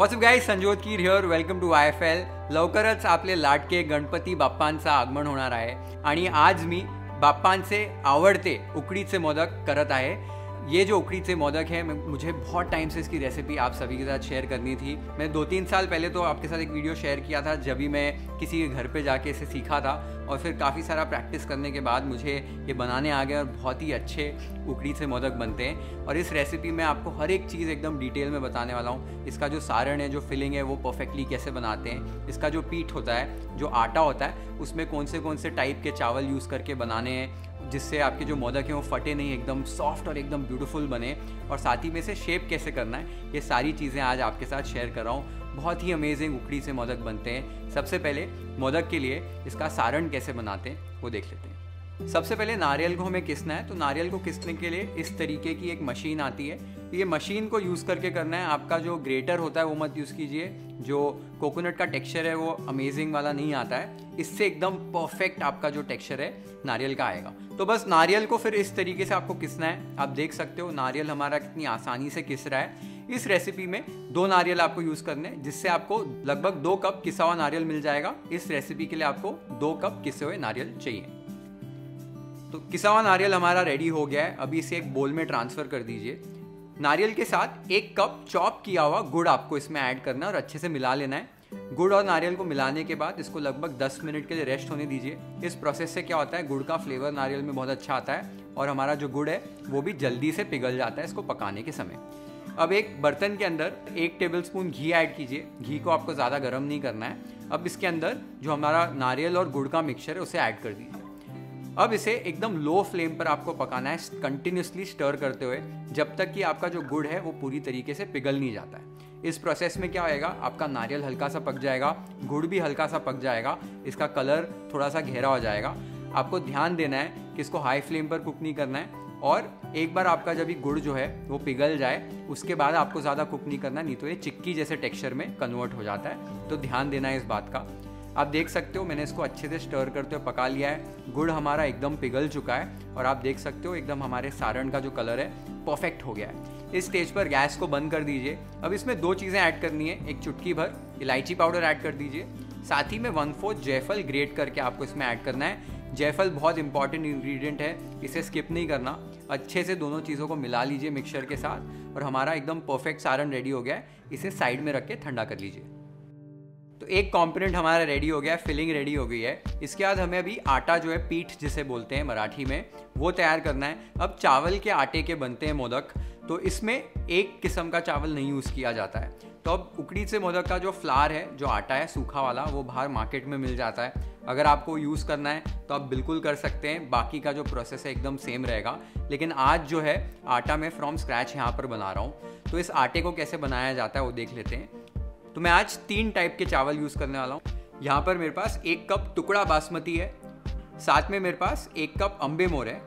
WhatsApp guys, Sanjot Keer here. Welcome to IFL. लवकरच आपले लाडके गणपती बाप्पांचं आगमन होणार आहे आणि आज मी बाप्पांचे आवडते उकडीचे मोदक करत आहे. ये जो उकडीचे मोदक है, मुझे बहुत टाइम से इसकी रेसिपी आप सभी के साथ शेयर करनी थी. मैं 2-3 साल पहले तो आपके साथ एक वीडियो शेयर किया था जब भी मैं किसी के घर पे जाके इसे सीखा था और फिर काफ़ी सारा प्रैक्टिस करने के बाद मुझे ये बनाने आ गए और बहुत ही अच्छे उकड़ी से मोदक बनते हैं. और इस रेसिपी में आपको हर एक चीज़ एकदम डिटेल में बताने वाला हूँ. इसका जो सारण है, जो फिलिंग है, वो परफेक्टली कैसे बनाते हैं. इसका जो पीठ होता है, जो आटा होता है, उसमें कौन से टाइप के चावल यूज़ करके बनाने हैं जिससे आपके जो मोदक हैं वो फटे नहीं, एकदम सॉफ्ट और एकदम ब्यूटीफुल बने. और साथ ही में से शेप कैसे करना है, ये सारी चीज़ें आज आपके साथ शेयर कर रहा हूँ. बहुत ही अमेजिंग उकड़ी से मोदक बनते हैं. सबसे पहले मोदक के लिए इसका सारण कैसे बनाते हैं वो देख लेते हैं. सबसे पहले नारियल को हमें किसना है. तो नारियल को किसने के लिए इस तरीके की एक मशीन आती है. ये मशीन को यूज़ करके करना है. आपका जो ग्रेटर होता है वो मत यूज़ कीजिए. जो कोकोनट का टेक्सचर है वो अमेजिंग वाला नहीं आता है. इससे एकदम परफेक्ट आपका जो टेक्सचर है नारियल का आएगा. तो बस नारियल को फिर इस तरीके से आपको किसना है. आप देख सकते हो नारियल हमारा कितनी आसानी से किस रहा है. इस रेसिपी में 2 नारियल आपको यूज़ करने हैं जिससे आपको लगभग 2 कप किसा हुआ नारियल मिल जाएगा. इस रेसिपी के लिए आपको 2 कप किसे हुए नारियल चाहिए. तो किसा हुआ नारियल हमारा रेडी हो गया है. अभी इसे एक बोल में ट्रांसफ़र कर दीजिए. नारियल के साथ 1 कप चॉप किया हुआ गुड़ आपको इसमें ऐड करना है और अच्छे से मिला लेना है. गुड़ और नारियल को मिलाने के बाद इसको लगभग 10 मिनट के लिए रेस्ट होने दीजिए. इस प्रोसेस से क्या होता है, गुड़ का फ्लेवर नारियल में बहुत अच्छा आता है और हमारा जो गुड़ है वो भी जल्दी से पिघल जाता है इसको पकाने के समय. अब एक बर्तन के अंदर 1 टेबलस्पून घी ऐड कीजिए. घी को आपको ज़्यादा गर्म नहीं करना है. अब इसके अंदर जो हमारा नारियल और गुड़ का मिक्सचर है उसे ऐड कर दीजिए. अब इसे एकदम लो फ्लेम पर आपको पकाना है, कंटिन्यूसली स्टर करते हुए जब तक कि आपका जो गुड़ है वो पूरी तरीके से पिघल नहीं जाता है. इस प्रोसेस में क्या होएगा, आपका नारियल हल्का सा पक जाएगा, गुड़ भी हल्का सा पक जाएगा, इसका कलर थोड़ा सा गहरा हो जाएगा. आपको ध्यान देना है कि इसको हाई फ्लेम पर कुक नहीं करना है. और एक बार आपका जब भी गुड़ जो है वो पिघल जाए उसके बाद आपको ज़्यादा कुक नहीं करना, नहीं तो ये चिक्की जैसे टेक्सचर में कन्वर्ट हो जाता है. तो ध्यान देना है इस बात का. आप देख सकते हो मैंने इसको अच्छे से स्टर करते हुए पका लिया है. गुड़ हमारा एकदम पिघल चुका है और आप देख सकते हो एकदम हमारे सारण का जो कलर है परफेक्ट हो गया है. इस स्टेज पर गैस को बंद कर दीजिए. अब इसमें 2 चीज़ें ऐड करनी है. एक चुटकी भर इलायची पाउडर ऐड कर दीजिए. साथ ही में 1/4 जायफल ग्रेट करके आपको इसमें ऐड करना है. जायफल बहुत इंपॉर्टेंट इंग्रेडिएंट है, इसे स्किप नहीं करना. अच्छे से दोनों चीज़ों को मिला लीजिए मिक्सचर के साथ और हमारा एकदम परफेक्ट सारण रेडी हो गया है. इसे साइड में रख के ठंडा कर लीजिए. तो एक कॉम्पोनेंट हमारा रेडी हो गया है, फिलिंग रेडी हो गई है. इसके बाद हमें अभी आटा जो है, पीठ जिसे बोलते हैं मराठी में, वो तैयार करना है. अब चावल के आटे के बनते हैं मोदक, तो इसमें एक किस्म का चावल नहीं यूज़ किया जाता है. तो अब उकड़ी से मोदक का जो फ्लार है, जो आटा है सूखा वाला, वो बाहर मार्केट में मिल जाता है. अगर आपको यूज़ करना है तो आप बिल्कुल कर सकते हैं. बाकी का जो प्रोसेस है एकदम सेम रहेगा. लेकिन आज जो है आटा मैं फ्रॉम स्क्रैच यहाँ पर बना रहा हूँ. तो इस आटे को कैसे बनाया जाता है वो देख लेते हैं. तो मैं आज 3 टाइप के चावल यूज़ करने वाला हूँ. यहाँ पर मेरे पास 1 कप टुकड़ा बासमती है, साथ में मेरे पास 1 कप अम्बे मोर है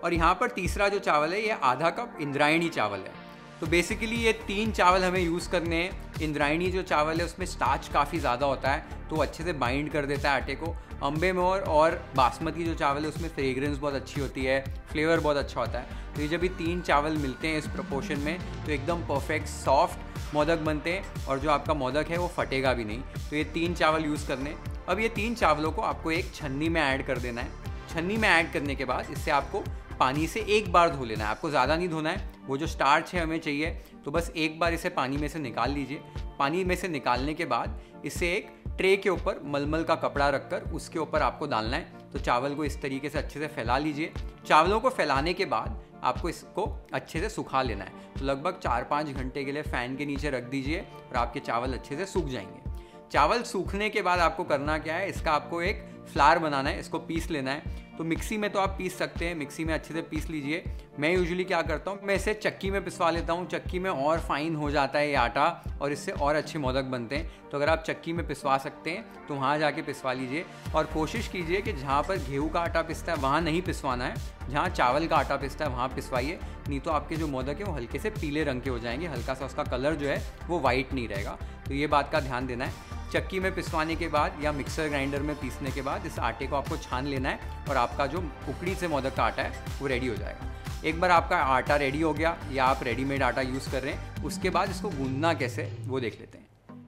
और यहाँ पर तीसरा जो चावल है ये आधा कप इंद्रायणी चावल है. तो बेसिकली ये 3 चावल हमें यूज़ करने हैं. इंद्रायणी जो चावल है उसमें स्टार्च काफ़ी ज़्यादा होता है तो अच्छे से बाइंड कर देता है आटे को. अम्बे मोर और बासमती जो चावल है उसमें फ्रेग्रेंस बहुत अच्छी होती है, फ्लेवर बहुत अच्छा होता है. तो ये जब भी 3 चावल मिलते हैं इस प्रोपोर्शन में तो एकदम परफेक्ट सॉफ्ट मोदक बनते हैं और जो आपका मोदक है वो फटेगा भी नहीं. तो ये 3 चावल यूज़ करने. अब ये 3 चावलों को आपको एक छन्नी में ऐड कर देना है. छन्नी में ऐड करने के बाद इससे आपको पानी से 1 बार धो लेना है. आपको ज़्यादा नहीं धोना है. वो जो स्टार्च है हमें चाहिए तो बस 1 बार इसे पानी में से निकाल लीजिए. पानी में से निकालने के बाद इसे एक ट्रे के ऊपर मलमल का कपड़ा रखकर उसके ऊपर आपको डालना है. तो चावल को इस तरीके से अच्छे से फैला लीजिए. चावलों को फैलाने के बाद आपको इसको अच्छे से सुखा लेना है. तो लगभग 4-5 घंटे के लिए फ़ैन के नीचे रख दीजिए और आपके चावल अच्छे से सूख जाएंगे. चावल सूखने के बाद आपको करना क्या है, इसका आपको एक फ्लार बनाना है. इसको पीस लेना है. तो मिक्सी में तो आप पीस सकते हैं, मिक्सी में अच्छे से पीस लीजिए. मैं यूजुअली क्या करता हूँ, मैं इसे चक्की में पिसवा लेता हूँ. चक्की में और फाइन हो जाता है ये आटा और इससे और अच्छे मोदक बनते हैं. तो अगर आप चक्की में पिसवा सकते हैं तो वहाँ जाके पिसवा लीजिए. और कोशिश कीजिए कि जहाँ पर गेहूँ का आटा पिसता है वहाँ नहीं पिसवाना है, जहाँ चावल का आटा पिसता है वहाँ पिसवाइए. नहीं तो आपके जो मोदक है वो हल्के से पीले रंग के हो जाएंगे, हल्का सा उसका कलर जो है वो वाइट नहीं रहेगा. तो ये बात का ध्यान देना है. चक्की में पिसवाने के बाद या मिक्सर ग्राइंडर में पीसने के बाद इस आटे को आपको छान लेना है और आपका जो उकड़ी से मोदक का आटा है वो रेडी हो जाएगा. एक बार आपका आटा रेडी हो गया या आप रेडीमेड आटा यूज़ कर रहे हैं, उसके बाद इसको गूंदना कैसे वो देख लेते हैं.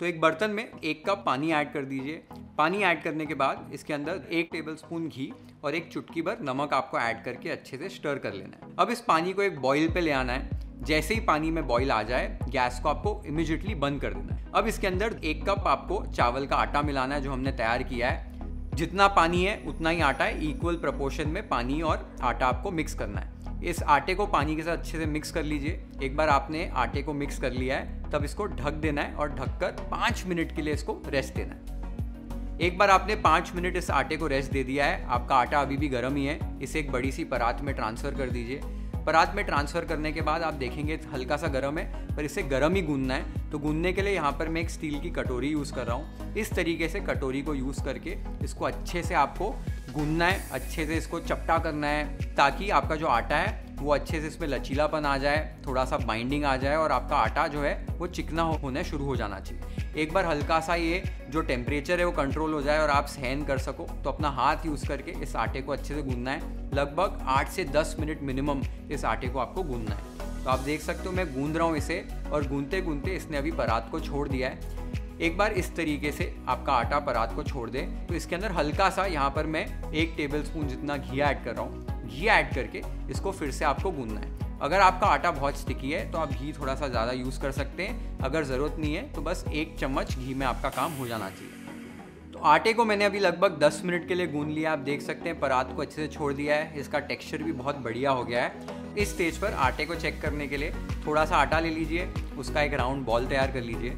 तो एक बर्तन में 1 कप पानी ऐड कर दीजिए। पानी ऐड करने के बाद इसके अंदर 1 टेबलस्पून घी और 1 चुटकी भर नमक आपको ऐड करके अच्छे से स्टर कर लेना है। अब इस पानी को एक बॉईल पे ले आना है। जैसे ही पानी में बॉईल आ जाए, गैस को आपको इमीडिएटली बंद कर देना है। अब इसके अंदर 1 कप आपको चावल का आटा मिलाना है जो हमने तैयार किया है। जितना पानी है उतना ही आटा है, इक्वल प्रपोर्शन में पानी और आटा आपको मिक्स करना है। इस आटे को पानी के साथ अच्छे से मिक्स कर लीजिए। एक बार आपने आटे को मिक्स कर लिया है तब इसको ढक देना है और ढककर 5 मिनट के लिए इसको रेस्ट देना है। एक बार आपने 5 मिनट इस आटे को रेस्ट दे दिया है, आपका आटा अभी भी गर्म ही है, इसे एक बड़ी सी परात में ट्रांसफ़र कर दीजिए। परात में ट्रांसफ़र करने के बाद आप देखेंगे हल्का सा गर्म है, पर इसे गर्म ही गूंदना है। तो गूंदने के लिए यहाँ पर मैं एक स्टील की कटोरी यूज़ कर रहा हूँ। इस तरीके से कटोरी को यूज़ करके इसको अच्छे से आपको गूंदना है, अच्छे से इसको चपटा करना है ताकि आपका जो आटा है वो अच्छे से इसमें लचीलापन आ जाए, थोड़ा सा बाइंडिंग आ जाए और आपका आटा जो है वो चिकना होने शुरू हो जाना चाहिए। एक बार हल्का सा ये जो टेम्परेचर है वो कंट्रोल हो जाए और आप सहन कर सको तो अपना हाथ यूज़ करके इस आटे को अच्छे से गूंदना है। लगभग 8 से 10 मिनट मिनिमम इस आटे को आपको गूंदना है। तो आप देख सकते हो मैं गूंद रहा हूँ इसे, और गूंदते गूंदते इसने अभी परात को छोड़ दिया है। एक बार इस तरीके से आपका आटा परात को छोड़ दे तो इसके अंदर हल्का सा यहाँ पर मैं 1 टेबलस्पून जितना घी ऐड कर रहा हूँ। घी ऐड करके इसको फिर से आपको गूंदना है। अगर आपका आटा बहुत स्टिकी है तो आप घी थोड़ा सा ज़्यादा यूज़ कर सकते हैं, अगर ज़रूरत नहीं है तो बस 1 चम्मच घी में आपका काम हो जाना चाहिए। तो आटे को मैंने अभी लगभग 10 मिनट के लिए गूंद लिया। आप देख सकते हैं परात को अच्छे से छोड़ दिया है, इसका टेक्सचर भी बहुत बढ़िया हो गया है। इस स्टेज पर आटे को चेक करने के लिए थोड़ा सा आटा ले लीजिए, उसका एक राउंड बॉल तैयार कर लीजिए।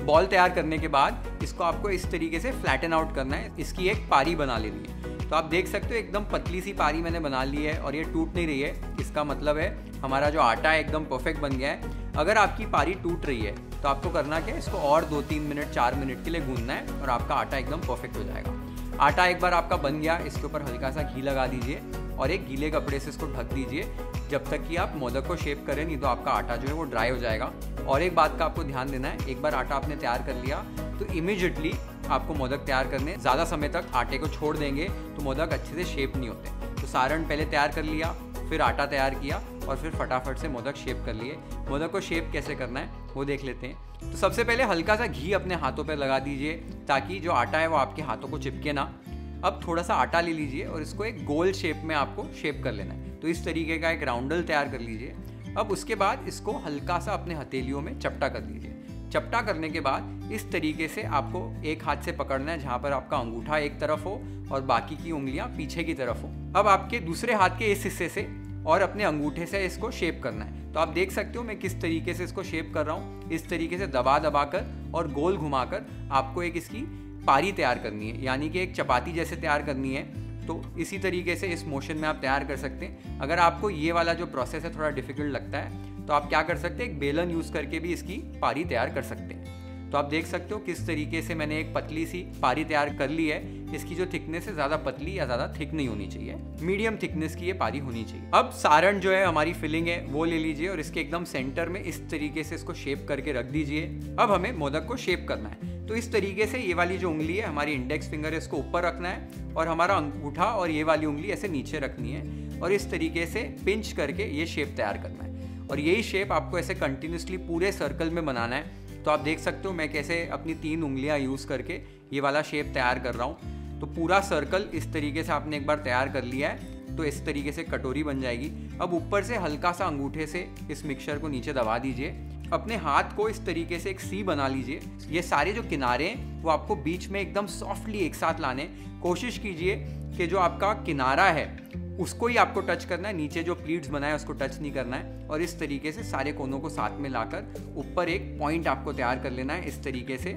बॉल तैयार करने के बाद इसको आपको इस तरीके से फ्लैटन आउट करना है, इसकी एक पारी बना लेनी है। तो आप देख सकते हो एकदम पतली सी पारी मैंने बना ली है और ये टूट नहीं रही है। इसका मतलब है हमारा जो आटा है एकदम परफेक्ट बन गया है। अगर आपकी पारी टूट रही है तो आपको करना क्या है, इसको और 2-3 मिनट 4 मिनट के लिए गूंदना है और आपका आटा एकदम परफेक्ट हो जाएगा। आटा एक बार आपका बन गया, इसके ऊपर हल्का सा घी लगा दीजिए और एक गीले कपड़े से इसको ढक दीजिए जब तक कि आप मोदक को शेप करें, नहीं तो आपका आटा जो है वो ड्राई हो जाएगा। और एक बात का आपको ध्यान देना है, एक बार आटा आपने तैयार कर लिया तो इमीडिएटली आपको मोदक तैयार करने, ज़्यादा समय तक आटे को छोड़ देंगे तो मोदक अच्छे से शेप नहीं होते। तो सारण पहले तैयार कर लिया, फिर आटा तैयार किया और फिर फटाफट से मोदक शेप कर लिए। मोदक को शेप कैसे करना है वो देख लेते हैं। तो सबसे पहले हल्का सा घी अपने हाथों पर लगा दीजिए ताकि जो आटा है वो आपके हाथों को चिपके ना। अब थोड़ा सा आटा ले लीजिए और इसको एक गोल शेप में आपको शेप कर लेना है। तो इस तरीके का एक राउंडल तैयार कर लीजिए। अब उसके बाद इसको हल्का सा अपने हथेलियों में चपटा कर लीजिए। चपटा करने के बाद इस तरीके से आपको एक हाथ से पकड़ना है जहाँ पर आपका अंगूठा एक तरफ हो और बाकी की उंगलियां पीछे की तरफ हो। अब आपके दूसरे हाथ के इस हिस्से से और अपने अंगूठे से इसको शेप करना है। तो आप देख सकते हो मैं किस तरीके से इसको शेप कर रहा हूँ। इस तरीके से दबा दबा कर और गोल घुमाकर आपको एक इसकी पारी तैयार करनी है, यानी कि एक चपाती जैसे तैयार करनी है। तो इसी तरीके से इस मोशन में आप तैयार कर सकते हैं। अगर आपको ये वाला जो प्रोसेस है थोड़ा डिफिकल्ट लगता है तो आप क्या कर सकते हैं, एक बेलन यूज़ करके भी इसकी पारी तैयार कर सकते हैं। तो आप देख सकते हो किस तरीके से मैंने एक पतली सी पारी तैयार कर ली है। इसकी जो थिकनेस है ज़्यादा पतली या ज़्यादा थिक नहीं होनी चाहिए, मीडियम थिकनेस की ये पारी होनी चाहिए। अब सारण जो है हमारी फिलिंग है वो ले लीजिए और इसके एकदम सेंटर में इस तरीके से इसको शेप करके रख दीजिए। अब हमें मोदक को शेप करना है। तो इस तरीके से ये वाली जो उंगली है हमारी इंडेक्स फिंगर है, इसको ऊपर रखना है और हमारा अंगूठा और ये वाली उंगली ऐसे नीचे रखनी है और इस तरीके से पिंच करके ये शेप तैयार करना है। और यही शेप आपको ऐसे कंटिन्यूसली पूरे सर्कल में बनाना है। तो आप देख सकते हो मैं कैसे अपनी 3 उंगलियां यूज़ करके ये वाला शेप तैयार कर रहा हूँ। तो पूरा सर्कल इस तरीके से आपने एक बार तैयार कर लिया है तो इस तरीके से कटोरी बन जाएगी। अब ऊपर से हल्का सा अंगूठे से इस मिक्सचर को नीचे दबा दीजिए। अपने हाथ को इस तरीके से एक सी बना लीजिए। ये सारे जो किनारे हैं वो आपको बीच में एकदम सॉफ्टली एक साथ लाने। कोशिश कीजिए कि जो आपका किनारा है उसको ही आपको टच करना है, नीचे जो प्लीट्स बनाए उसको टच नहीं करना है। और इस तरीके से सारे कोनों को साथ में लाकर ऊपर एक पॉइंट आपको तैयार कर लेना है इस तरीके से।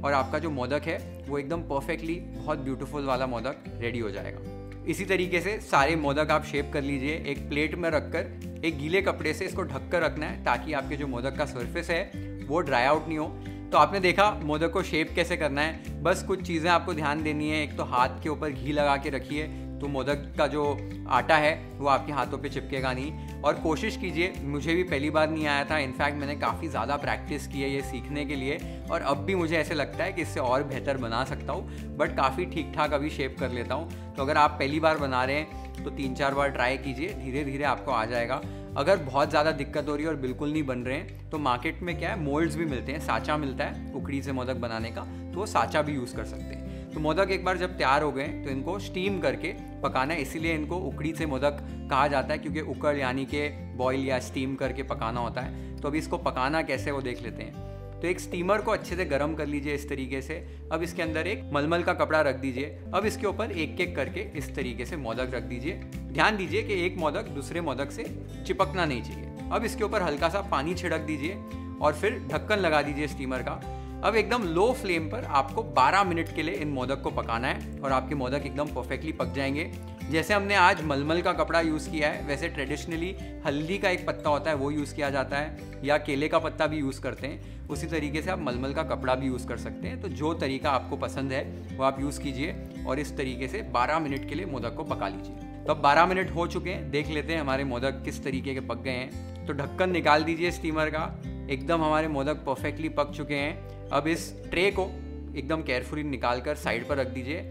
और आपका जो मोदक है वो एकदम परफेक्टली बहुत ब्यूटीफुल वाला मोदक रेडी हो जाएगा। इसी तरीके से सारे मोदक आप शेप कर लीजिए। एक प्लेट में रखकर एक गीले कपड़े से इसको ढक कर रखना है ताकि आपके जो मोदक का सरफेस है वो ड्राई आउट नहीं हो। तो आपने देखा मोदक को शेप कैसे करना है। बस कुछ चीज़ें आपको ध्यान देनी है। एक तो हाथ के ऊपर घी लगा के रखिए तो मोदक का जो आटा है वो आपके हाथों पे चिपकेगा नहीं। और कोशिश कीजिए, मुझे भी पहली बार नहीं आया था, इनफैक्ट मैंने काफ़ी ज़्यादा प्रैक्टिस की है ये सीखने के लिए और अब भी मुझे ऐसे लगता है कि इससे और बेहतर बना सकता हूँ, बट काफ़ी ठीक ठाक अभी शेप कर लेता हूँ। तो अगर आप पहली बार बना रहे हैं तो 3-4 बार ट्राई कीजिए, धीरे धीरे आपको आ जाएगा। अगर बहुत ज़्यादा दिक्कत हो रही है और बिल्कुल नहीं बन रहे हैं तो मार्केट में क्या है, मोल्ड्स भी मिलते हैं, साँचा मिलता है उखड़ी से मोदक बनाने का, तो वो साँचा भी यूज़ कर सकते हैं। तो मोदक एक बार जब तैयार हो गए तो इनको स्टीम करके पकाना है, इसीलिए इनको उखड़ी से मोदक कहा जाता है, क्योंकि उकड़ यानी कि बॉईल या स्टीम करके पकाना होता है। तो अभी इसको पकाना कैसे वो देख लेते हैं। तो एक स्टीमर को अच्छे से गर्म कर लीजिए इस तरीके से। अब इसके अंदर एक मलमल का कपड़ा रख दीजिए। अब इसके ऊपर एक एक करके इस तरीके से मोदक रख दीजिए। ध्यान दीजिए कि एक मोदक दूसरे मोदक से चिपकना नहीं चाहिए। अब इसके ऊपर हल्का सा पानी छिड़क दीजिए और फिर ढक्कन लगा दीजिए स्टीमर का। अब एकदम लो फ्लेम पर आपको 12 मिनट के लिए इन मोदक को पकाना है और आपके मोदक एकदम परफेक्टली पक जाएंगे। जैसे हमने आज मलमल का कपड़ा यूज़ किया है, वैसे ट्रेडिशनली हल्दी का एक पत्ता होता है वो यूज़ किया जाता है, या केले का पत्ता भी यूज़ करते हैं। उसी तरीके से आप मलमल का कपड़ा भी यूज़ कर सकते हैं। तो जो तरीका आपको पसंद है वो आप यूज़ कीजिए और इस तरीके से 12 मिनट के लिए मोदक को पका लीजिए। तो अब 12 मिनट हो चुके हैं, देख लेते हैं हमारे मोदक किस तरीके के पक गए हैं। तो ढक्कन निकाल दीजिए स्टीमर का, एकदम हमारे मोदक परफेक्टली पक चुके हैं। अब इस ट्रे को एकदम केयरफुली निकाल कर साइड पर रख दीजिए।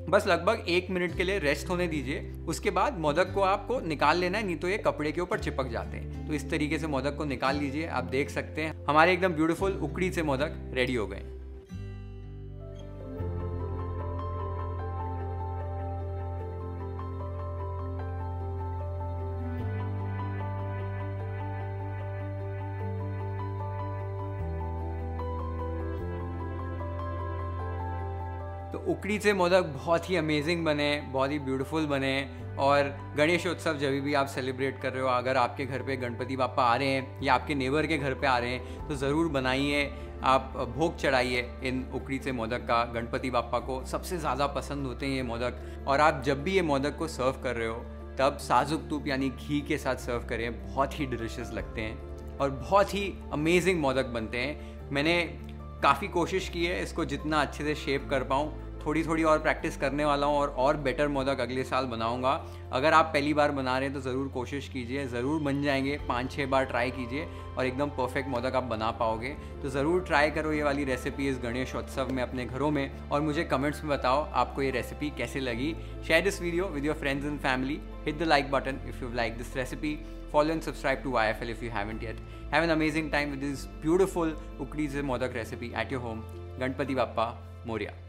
बस लगभग 1 मिनट के लिए रेस्ट होने दीजिए। उसके बाद मोदक को आपको निकाल लेना है, नहीं तो ये कपड़े के ऊपर चिपक जाते हैं। तो इस तरीके से मोदक को निकाल लीजिए। आप देख सकते हैं हमारे एकदम ब्यूटीफुल उखड़ी से मोदक रेडी हो गए। तो उखड़ी से मोदक बहुत ही अमेजिंग बने, बहुत ही ब्यूटीफुल बने। और गणेश उत्सव जब भी आप सेलिब्रेट कर रहे हो, अगर आपके घर पे गणपति बापा आ रहे हैं या आपके नेबर के घर पे आ रहे हैं तो ज़रूर बनाइए, आप भोग चढ़ाइए इन उखड़ी से मोदक का। गणपति बापा को सबसे ज़्यादा पसंद होते हैं ये मोदक। और आप जब भी ये मोदक को सर्व कर रहे हो तब साजुक तुप यानी घी के साथ सर्व करें, बहुत ही डिलिशियस लगते हैं और बहुत ही अमेजिंग मोदक बनते हैं। मैंने काफ़ी कोशिश की है इसको जितना अच्छे से शेप कर पाऊँ। थोड़ी थोड़ी और प्रैक्टिस करने वाला हूँ और बेटर मोदक अगले साल बनाऊँगा। अगर आप पहली बार बना रहे हैं तो ज़रूर कोशिश कीजिए, ज़रूर बन जाएंगे। 5-6 बार ट्राई कीजिए और एकदम परफेक्ट मोदक आप बना पाओगे। तो ज़रूर ट्राई करो ये वाली रेसिपी इस गणेशोत्सव में अपने घरों में, और मुझे कमेंट्स में बताओ आपको ये रेसिपी कैसे लगी। Share this video with your friends and family. Hit the like button if you like this recipe. Follow and subscribe to YFL if you haven't yet. Have an amazing time with this beautiful ukdi se modak recipe at your home. Ganpati Bappa Moria.